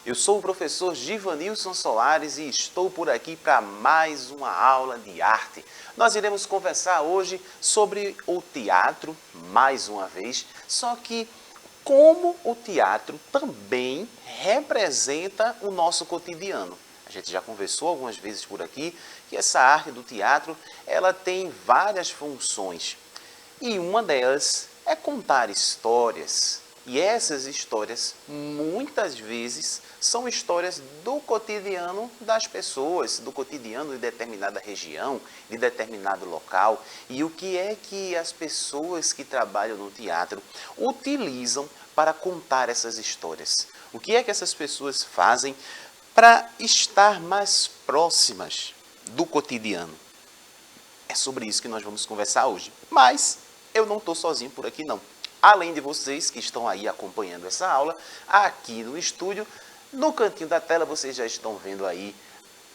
Eu sou o professor Givanilson Soares e estou por aqui para mais uma aula de arte. Nós iremos conversar hoje sobre o teatro, mais uma vez, só que como o teatro também representa o nosso cotidiano. A gente já conversou algumas vezes por aqui que essa arte do teatro, ela tem várias funções. E uma delas é contar histórias. E essas histórias, muitas vezes, são histórias do cotidiano das pessoas, do cotidiano de determinada região, de determinado local. E o que é que as pessoas que trabalham no teatro utilizam para contar essas histórias? O que é que essas pessoas fazem para estar mais próximas do cotidiano? É sobre isso que nós vamos conversar hoje. Mas eu não estou sozinho por aqui, não. Além de vocês que estão aí acompanhando essa aula, aqui no estúdio, no cantinho da tela, vocês já estão vendo aí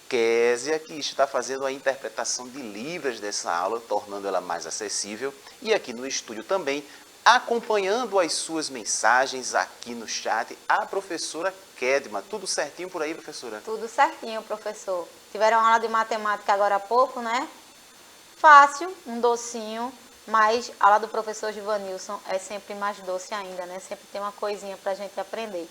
Késia, que está fazendo a interpretação de Libras dessa aula, tornando ela mais acessível. E aqui no estúdio também, acompanhando as suas mensagens aqui no chat, a professora Kedma. Tudo certinho por aí, professora? Tudo certinho, professor. Tiveram aula de matemática agora há pouco, né? Fácil, um docinho. Mas a aula do professor Givanilson é sempre mais doce ainda, né? Sempre tem uma coisinha para a gente aprender.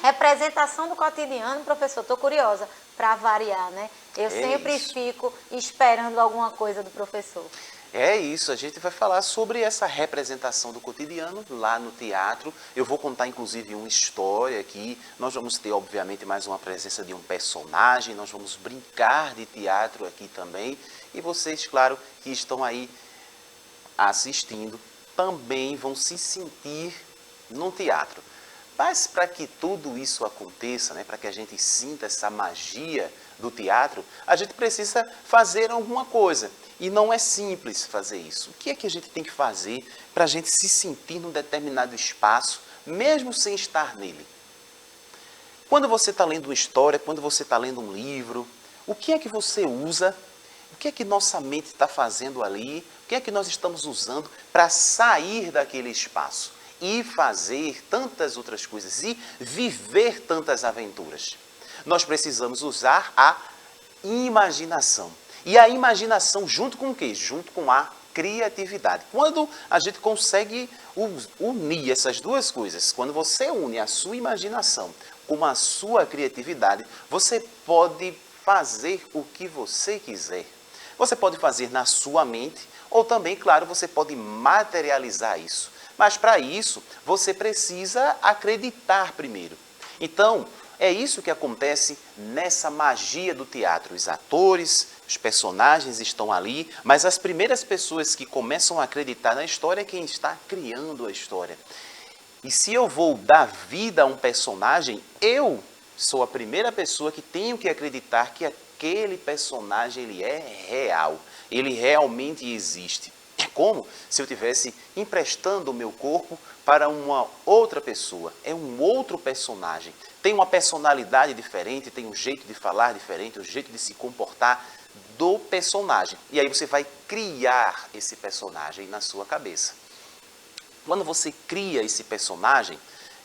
Representação do cotidiano, professor, estou curiosa, para variar, né? Eu sempre fico esperando alguma coisa do professor. É isso, a gente vai falar sobre essa representação do cotidiano lá no teatro. Eu vou contar inclusive uma história aqui. Nós vamos ter, obviamente, mais uma presença de um personagem. Nós vamos brincar de teatro aqui também. E vocês, claro, que estão aí assistindo, também vão se sentir no teatro. Mas para que tudo isso aconteça, né, para que a gente sinta essa magia do teatro, a gente precisa fazer alguma coisa. E não é simples fazer isso. O que é que a gente tem que fazer para a gente se sentir num determinado espaço, mesmo sem estar nele? Quando você está lendo uma história, quando você está lendo um livro, o que é que você usa? O que é que nossa mente está fazendo ali? O que é que nós estamos usando para sair daquele espaço e fazer tantas outras coisas e viver tantas aventuras? Nós precisamos usar a imaginação. E a imaginação junto com o quê? Junto com a criatividade. Quando a gente consegue unir essas duas coisas, quando você une a sua imaginação com a sua criatividade, você pode fazer o que você quiser. Você pode fazer na sua mente ou também, claro, você pode materializar isso. Mas para isso, você precisa acreditar primeiro. Então, é isso que acontece nessa magia do teatro. Os atores, os personagens estão ali, mas as primeiras pessoas que começam a acreditar na história é quem está criando a história. E se eu vou dar vida a um personagem, eu sou a primeira pessoa que tenho que acreditar que aquele personagem ele é real, ele realmente existe. É como se eu estivesse emprestando o meu corpo para uma outra pessoa, é um outro personagem. Tem uma personalidade diferente, tem um jeito de falar diferente, um jeito de se comportar do personagem. E aí você vai criar esse personagem na sua cabeça. Quando você cria esse personagem,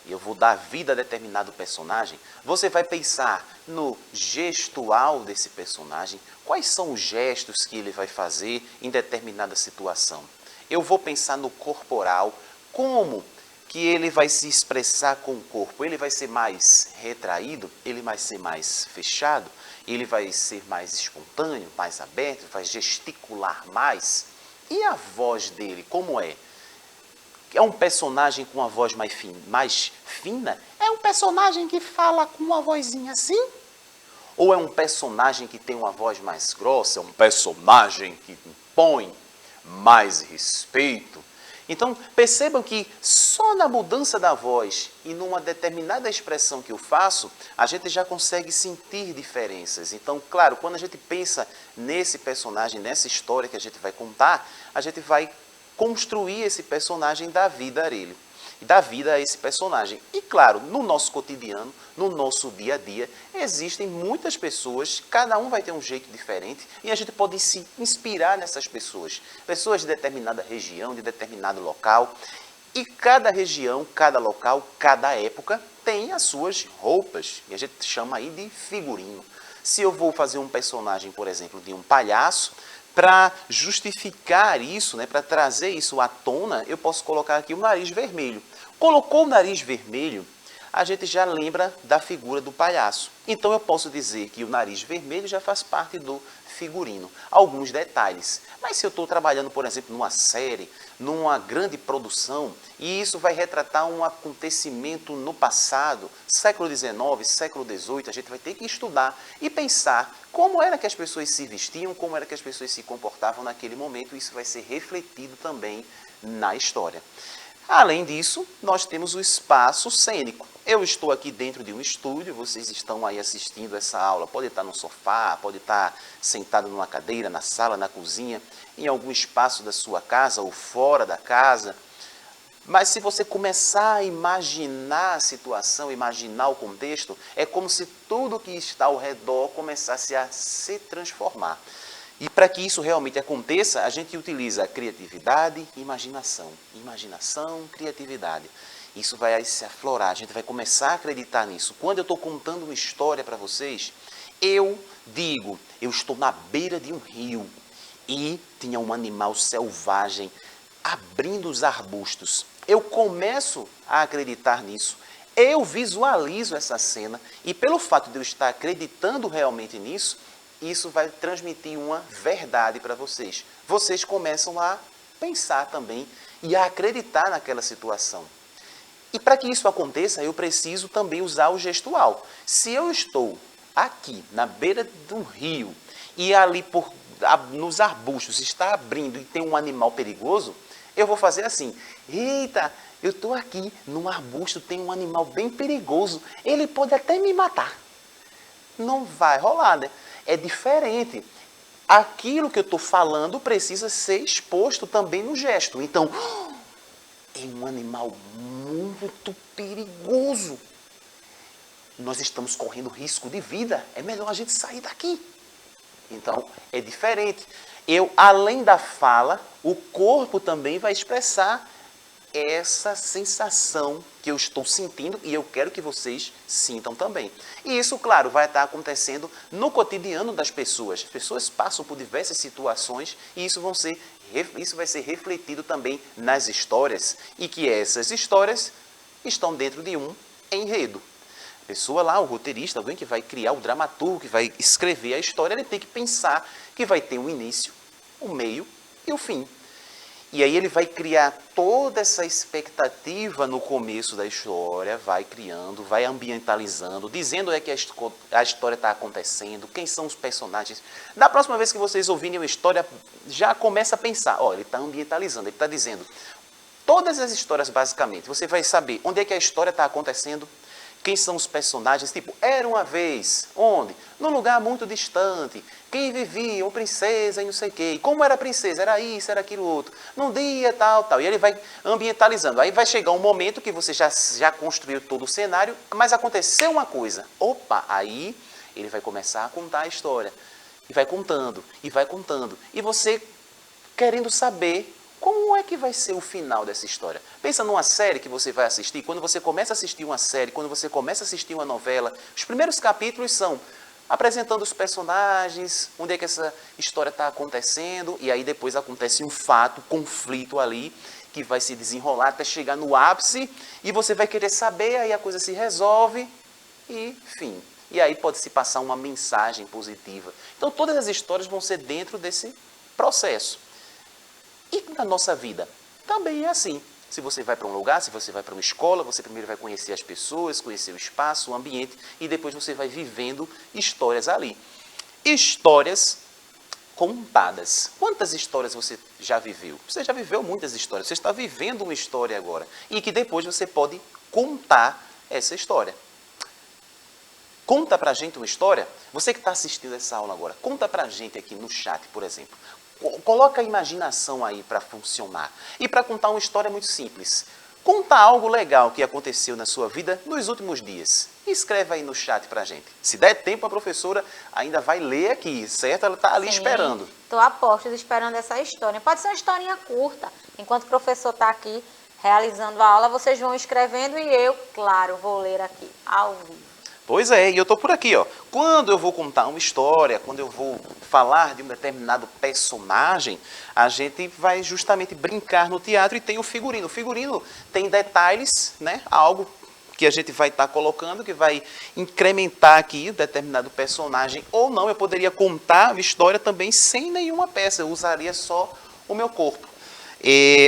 e eu vou dar vida a determinado personagem, você vai pensar no gestual desse personagem, quais são os gestos que ele vai fazer em determinada situação. Eu vou pensar no corporal, como que ele vai se expressar com o corpo. Ele vai ser mais retraído, ele vai ser mais fechado, ele vai ser mais espontâneo, mais aberto, vai gesticular mais. E a voz dele, como é? É um personagem com uma voz mais fina? É um personagem que fala com uma vozinha assim? Ou é um personagem que tem uma voz mais grossa? É um personagem que impõe mais respeito? Então, percebam que só na mudança da voz e numa determinada expressão que eu faço, a gente já consegue sentir diferenças. Então, claro, quando a gente pensa nesse personagem, nessa história que a gente vai contar, a gente vai construir esse personagem, dar vida a ele, dar vida a esse personagem. E claro, no nosso cotidiano, no nosso dia a dia, existem muitas pessoas, cada um vai ter um jeito diferente e a gente pode se inspirar nessas pessoas. Pessoas de determinada região, de determinado local. E cada região, cada local, cada época tem as suas roupas, e a gente chama aí de figurino. Se eu vou fazer um personagem, por exemplo, de um palhaço, para justificar isso, né, para trazer isso à tona, eu posso colocar aqui o nariz vermelho. Colocou o nariz vermelho, a gente já lembra da figura do palhaço. Então eu posso dizer que o nariz vermelho já faz parte do figurino. Alguns detalhes. Mas se eu estou trabalhando, por exemplo, numa série, numa grande produção, e isso vai retratar um acontecimento no passado, século XIX, século XVIII, a gente vai ter que estudar e pensar como era que as pessoas se vestiam, como era que as pessoas se comportavam naquele momento, e isso vai ser refletido também na história. Além disso, nós temos o espaço cênico. Eu estou aqui dentro de um estúdio, vocês estão aí assistindo essa aula, pode estar no sofá, pode estar sentado numa cadeira, na sala, na cozinha, em algum espaço da sua casa ou fora da casa. Mas se você começar a imaginar a situação, imaginar o contexto, é como se tudo que está ao redor começasse a se transformar. E para que isso realmente aconteça, a gente utiliza criatividade e imaginação. Imaginação, criatividade. Isso vai se aflorar, a gente vai começar a acreditar nisso. Quando eu estou contando uma história para vocês, eu digo, eu estou na beira de um rio e tinha um animal selvagem abrindo os arbustos. Eu começo a acreditar nisso. Eu visualizo essa cena e pelo fato de eu estar acreditando realmente nisso, isso vai transmitir uma verdade para vocês. Vocês começam a pensar também e a acreditar naquela situação. E para que isso aconteça, eu preciso também usar o gestual. Se eu estou aqui, na beira de um rio, e ali nos arbustos está abrindo e tem um animal perigoso, eu vou fazer assim, eita, eu estou aqui num arbusto, tem um animal bem perigoso, ele pode até me matar. Não vai rolar, né? É diferente. Aquilo que eu estou falando precisa ser exposto também no gesto. Então, é um animal muito perigoso. Nós estamos correndo risco de vida. É melhor a gente sair daqui. Então, é diferente. Além da fala, o corpo também vai expressar essa sensação que eu estou sentindo e eu quero que vocês sintam também. E isso, claro, vai estar acontecendo no cotidiano das pessoas. As pessoas passam por diversas situações e isso vai ser refletido também nas histórias e que essas histórias estão dentro de um enredo. A pessoa lá, o roteirista, alguém que vai criar o dramaturgo, que vai escrever a história, ele tem que pensar que vai ter um início, um meio e o fim. E aí ele vai criar toda essa expectativa no começo da história, vai criando, vai ambientalizando, dizendo que a história está acontecendo, quem são os personagens. Da próxima vez que vocês ouvirem uma história, já começa a pensar, ele está ambientalizando, ele está dizendo todas as histórias basicamente. Você vai saber onde é que a história está acontecendo, quem são os personagens, tipo, era uma vez, onde? Num lugar muito distante, quem vivia, uma princesa e não sei o quê. Como era a princesa? Era isso, era aquilo outro. Num dia, tal, tal. E ele vai ambientalizando. Aí vai chegar um momento que você já construiu todo o cenário, mas aconteceu uma coisa. Opa, aí ele vai começar a contar a história. E vai contando, e vai contando. E você querendo saber como é que vai ser o final dessa história? Pensa numa série que você vai assistir. Quando você começa a assistir uma série, quando você começa a assistir uma novela, os primeiros capítulos são apresentando os personagens, onde é que essa história está acontecendo, e aí depois acontece um fato, conflito ali, que vai se desenrolar até chegar no ápice, e você vai querer saber, aí a coisa se resolve, e fim. E aí pode se passar uma mensagem positiva. Então todas as histórias vão ser dentro desse processo. E na nossa vida também é assim. Se você vai para um lugar, se você vai para uma escola, você primeiro vai conhecer as pessoas, conhecer o espaço, o ambiente, e depois você vai vivendo histórias ali. Histórias contadas. Quantas histórias você já viveu? Você já viveu muitas histórias. Você está vivendo uma história agora. E que depois você pode contar essa história. Conta pra gente uma história. Você que está assistindo essa aula agora, conta pra gente aqui no chat, por exemplo. Coloca a imaginação aí para funcionar. E para contar uma história muito simples. Conta algo legal que aconteceu na sua vida nos últimos dias. Escreve aí no chat para a gente. Se der tempo, a professora ainda vai ler aqui, certo? Ela está ali esperando. Estou a postos esperando essa história. Pode ser uma historinha curta. Enquanto o professor está aqui realizando a aula, vocês vão escrevendo e eu, claro, vou ler aqui, ao vivo. Pois é, e eu tô por aqui, ó. Quando eu vou contar uma história, quando eu vou falar de um determinado personagem, a gente vai justamente brincar no teatro e tem o figurino. O figurino tem detalhes, né? Algo que a gente vai estar colocando, que vai incrementar aqui o determinado personagem ou não. Eu poderia contar a história também sem nenhuma peça, eu usaria só o meu corpo.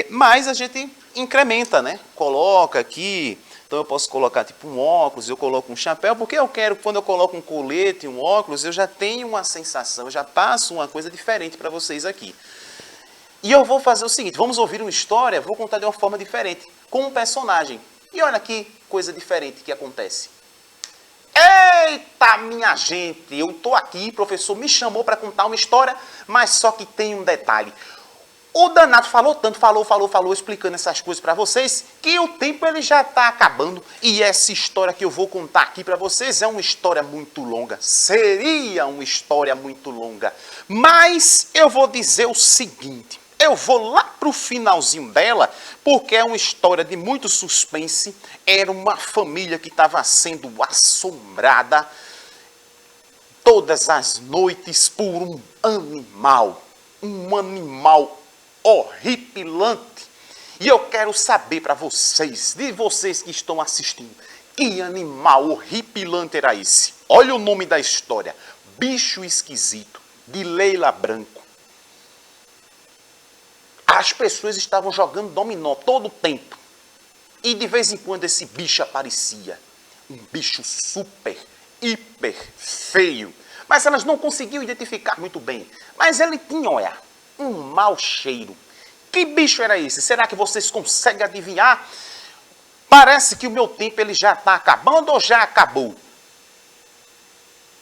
Mas a gente incrementa, né? Coloca aqui. Então eu posso colocar tipo um óculos, eu coloco um chapéu, porque eu quero, quando eu coloco um colete, um óculos, eu já tenho uma sensação, eu já passo uma coisa diferente para vocês aqui. E eu vou fazer o seguinte, vamos ouvir uma história, vou contar de uma forma diferente, com um personagem. E olha que coisa diferente que acontece. Eita, minha gente, eu estou aqui, o professor me chamou para contar uma história, mas só que tem um detalhe. O danado falou tanto, falou, explicando essas coisas para vocês, que o tempo ele já está acabando. E essa história que eu vou contar aqui para vocês é uma história muito longa. Seria uma história muito longa. Mas eu vou dizer o seguinte, eu vou lá para o finalzinho dela, porque é uma história de muito suspense. Era uma família que estava sendo assombrada todas as noites por um animal horripilante. E eu quero saber para vocês, de vocês que estão assistindo, que animal horripilante era esse? Olha o nome da história, Bicho Esquisito, de Leila Branco. As pessoas estavam jogando dominó todo o tempo. E de vez em quando esse bicho aparecia. Um bicho super, hiper feio. Mas elas não conseguiam identificar muito bem. Mas ele tinha, olha, um mau cheiro. Que bicho era esse? Será que vocês conseguem adivinhar? Parece que o meu tempo ele já está acabando ou já acabou?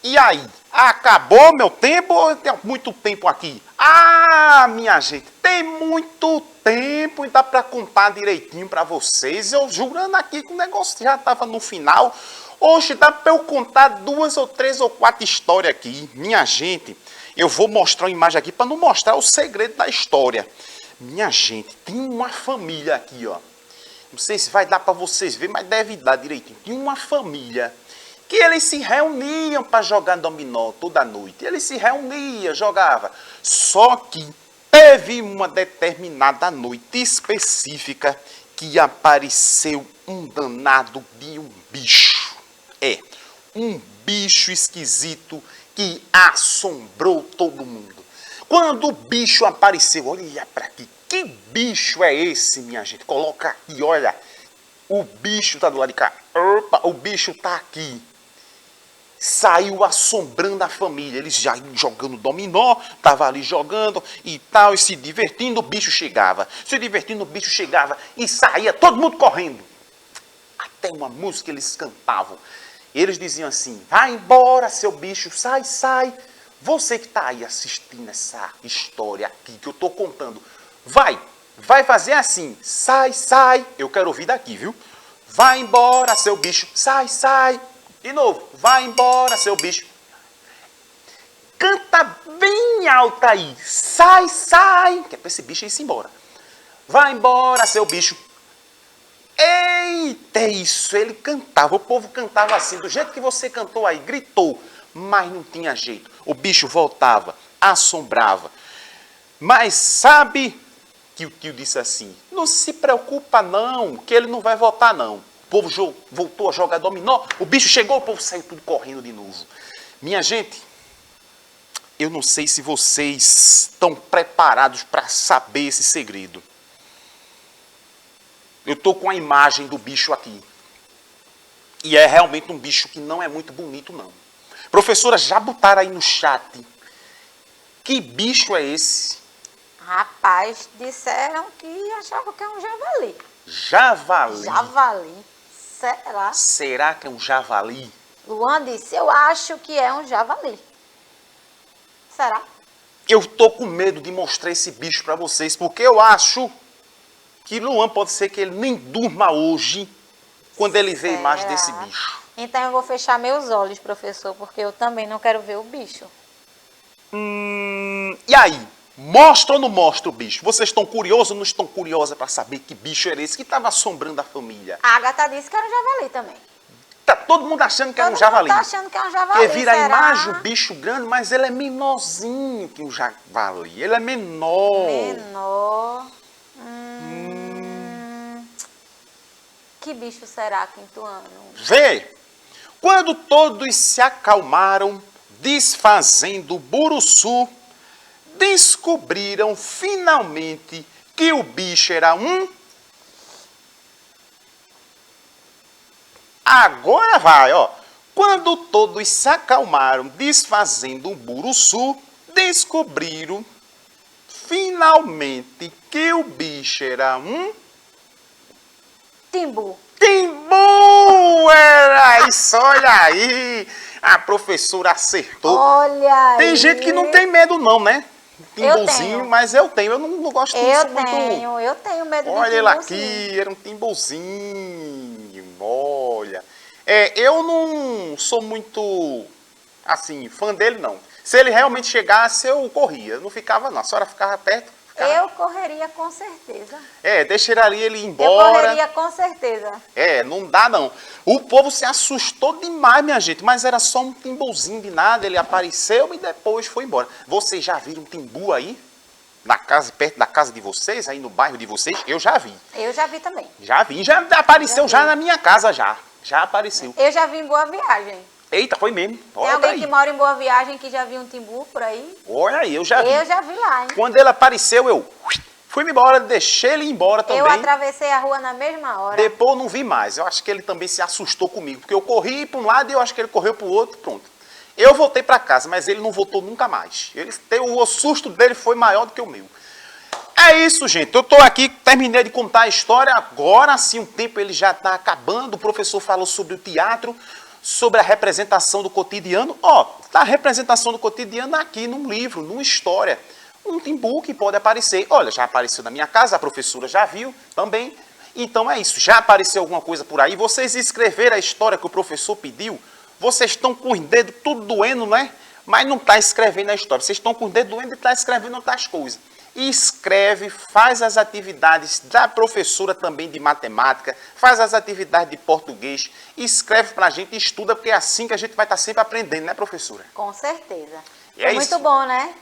E aí? Acabou meu tempo ou tem muito tempo aqui? Ah, minha gente, tem muito tempo e dá para contar direitinho para vocês. Eu jurando aqui que o negócio já estava no final. Hoje dá para eu contar 2 ou 3 ou 4 histórias aqui. Minha gente, eu vou mostrar uma imagem aqui para não mostrar o segredo da história. Minha gente, tem uma família aqui, ó. Não sei se vai dar para vocês verem, mas deve dar direitinho. Tem uma família que eles se reuniam para jogar dominó toda noite. Eles se reuniam, jogavam. Só que teve uma determinada noite específica que apareceu um danado de um bicho. Um bicho esquisito que assombrou todo mundo. Quando o bicho apareceu, olha para aqui, que bicho é esse, minha gente? Coloca aqui, olha, o bicho tá do lado de cá. Opa, o bicho tá aqui. Saiu assombrando a família, eles já iam jogando dominó, tava ali jogando e tal, e se divertindo, o bicho chegava. Se divertindo, o bicho chegava e saía todo mundo correndo. Até uma música eles cantavam. Eles diziam assim, vai embora, seu bicho, sai, sai. Você que está aí assistindo essa história aqui que eu estou contando, vai fazer assim, sai, sai. Eu quero ouvir daqui, viu? Vai embora, seu bicho, sai, sai. De novo, vai embora, seu bicho. Canta bem alto aí, sai, sai. Que é para esse bicho ir embora. Vai embora, seu bicho. Eita, é isso, ele cantava, o povo cantava assim, do jeito que você cantou aí, gritou, mas não tinha jeito. O bicho voltava, assombrava. Mas sabe que o tio disse assim, não se preocupa não, que ele não vai voltar não. O povo voltou a jogar dominó, o bicho chegou, o povo saiu tudo correndo de novo. Minha gente, eu não sei se vocês estão preparados para saber esse segredo. Eu estou com a imagem do bicho aqui. E é realmente um bicho que não é muito bonito, não. Professora, já botaram aí no chat. Que bicho é esse? Rapaz, disseram que achavam que é um javali. Javali. Javali. Será? Será que é um javali? Luan disse, eu acho que é um javali. Será? Eu estou com medo de mostrar esse bicho para vocês, porque eu acho que Luan pode ser que ele nem durma hoje quando ele vê a imagem desse bicho. Então eu vou fechar meus olhos, professor, porque eu também não quero ver o bicho. E aí? Mostra ou não mostra o bicho? Vocês estão curiosos ou não estão curiosos para saber que bicho era esse que estava assombrando a família? A Agatha disse que era um javali também. Tá todo mundo achando que é um Todo javali. mundo tá achando que é um javali, Porque vira a será? imagem o bicho grande, mas ele é menorzinho que um javali. Ele é menor. Menor. Que bicho será, quinto ano? Vê! Quando todos se acalmaram, desfazendo o buruçu, descobriram finalmente que o bicho era um... Agora vai, ó. Quando todos se acalmaram, desfazendo o buruçu, descobriram finalmente que o bicho era um... Timbu. Timbu! Era isso, olha aí! A professora acertou. Olha aí. Tem gente que não tem medo não, né? Eu Timbuzinho, tenho. mas eu tenho. Eu não gosto disso Eu tenho medo de timbu. Olha ele sim. aqui, era um timbuzinho. Olha. Eu não sou muito, assim, fã dele, não. Se ele realmente chegasse, eu corria. Eu não ficava, não. A senhora ficava perto? Ficava. Eu correria com certeza. Deixaria ele ir Eu embora. correria com certeza. Não dá não. O povo se assustou demais, minha gente, mas era só um timbuzinho de nada, ele apareceu e depois foi embora. Vocês já viram um timbu aí? Na casa, perto da casa de vocês, aí no bairro de vocês? Eu já vi. Eu já vi também. Já vi, já apareceu Já vi. na minha casa já. Já apareceu. Eu já vi em Boa Viagem. Eita, foi mesmo. Tem Olha alguém aí. que mora em Boa Viagem que já viu um timbu por aí? Olha aí, eu já vi. Eu já vi lá, hein? Quando ele apareceu, eu fui embora, deixei ele ir embora também. Eu atravessei a rua na mesma hora. Depois eu não vi mais. Eu acho que ele também se assustou comigo. Porque eu corri para um lado e eu acho que ele correu para o outro. Pronto. Eu voltei para casa, mas ele não voltou nunca mais. O susto dele foi maior do que o meu. É isso, gente. Eu estou aqui, terminei de contar a história. Agora sim, o tempo ele já está acabando. O professor falou sobre o teatro, sobre a representação do cotidiano. Tá a representação do cotidiano aqui num livro, numa história. Um timbu que pode aparecer. Olha, já apareceu na minha casa, a professora já viu também. Então é isso. Já apareceu alguma coisa por aí? Vocês escreveram a história que o professor pediu? Vocês estão com os dedos tudo doendo, não é? Mas não está escrevendo a história. Vocês estão com os dedos doendo e está escrevendo outras coisas. Escreve, faz as atividades da professora também de matemática, faz as atividades de português, escreve para a gente, estuda, porque é assim que a gente vai estar sempre aprendendo, né, professora? Com certeza. E Foi é muito isso. bom, né?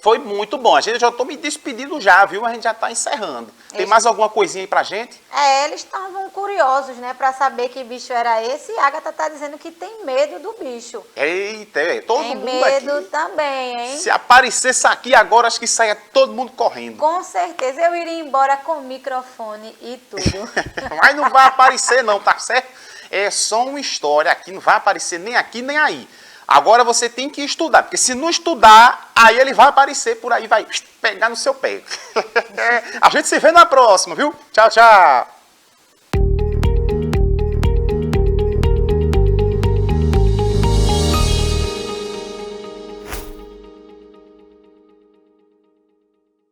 Foi muito bom. Já estou me despedindo já, viu? A gente já está encerrando. Tem mais alguma coisinha aí pra gente? Eles estavam curiosos, né? Pra saber que bicho era esse. E a Agatha tá dizendo que tem medo do bicho. Eita, todo Tem mundo medo aqui. também, hein? Se aparecesse aqui agora, acho que saia todo mundo correndo. Com certeza eu iria embora com microfone e tudo. Mas não vai aparecer não, tá certo? É só uma história aqui, não vai aparecer nem aqui nem aí. Agora você tem que estudar, porque se não estudar, aí ele vai aparecer por aí, vai pegar no seu pé. A gente se vê na próxima, viu? Tchau, tchau.